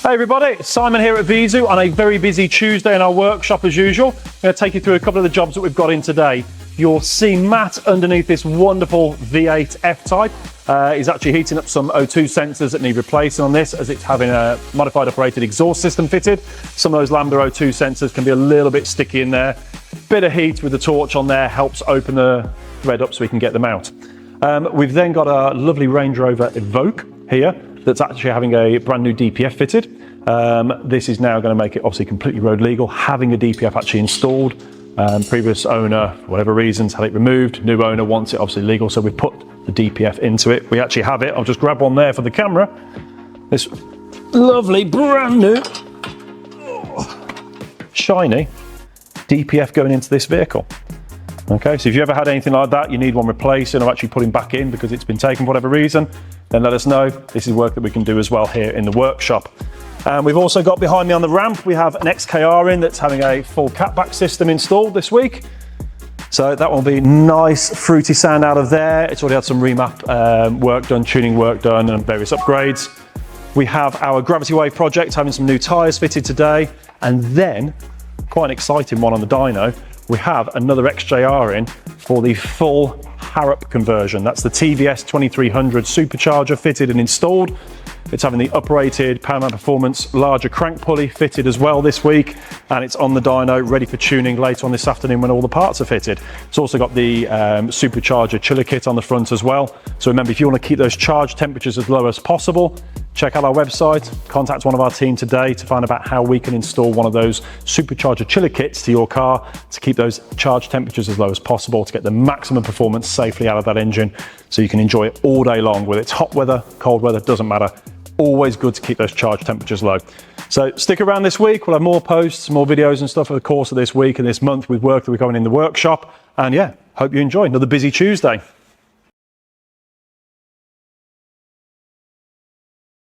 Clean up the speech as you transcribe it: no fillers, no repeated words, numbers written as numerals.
Hey everybody, it's Simon here at VIEZU on a very busy Tuesday in our workshop as usual. I'm going to take you through a couple of the jobs that we've got in today. You'll see Matt underneath this wonderful V8 F-Type. He's actually heating up some O2 sensors that need replacing on this, as it's having a modified operated exhaust system fitted. Some of those Lambda O2 sensors can be a little bit sticky in there. Bit of heat with the torch on there helps open the thread up so we can get them out. We've then got a lovely Range Rover Evoque here that's actually having a brand new DPF fitted. This is now going to make it obviously completely road legal, having a DPF actually installed. Previous owner, for whatever reasons, had it removed. New owner wants it obviously legal, so we put the DPF into it. We actually have it. I'll just grab one there for the camera. This lovely brand new shiny DPF going into this vehicle. Okay, so if you ever had anything like that, you need one replacing or actually putting back in because it's been taken for whatever reason, then let us know. This is work that we can do as well here in the workshop. We've also got behind me on the ramp, we have an XJR in that's having a full catback system installed this week. So that will be nice fruity sound out of there. It's already had some remap work done, tuning work done and various upgrades. We have our Gravity Wave project having some new tyres fitted today. And then, quite an exciting one on the dyno, we have another XJR in for the full Harrop conversion. That's the TVS 2300 Supercharger fitted and installed. It's having the uprated Powerman Performance larger crank pulley fitted as well this week, and it's on the dyno ready for tuning later on this afternoon when all the parts are fitted. It's also got the Supercharger chiller kit on the front as well. So remember, if you want to keep those charge temperatures as low as possible, check out our website, contact one of our team today to find out how we can install one of those Supercharger chiller kits to your car to keep those charge temperatures as low as possible, to get the maximum performance safely out of that engine so you can enjoy it all day long, whether it's hot weather, cold weather, doesn't matter. Always good to keep those charge temperatures low. So stick around this week. We'll have more posts, more videos and stuff over the course of this week and this month with work that we're going in the workshop. And yeah, hope you enjoy another busy Tuesday.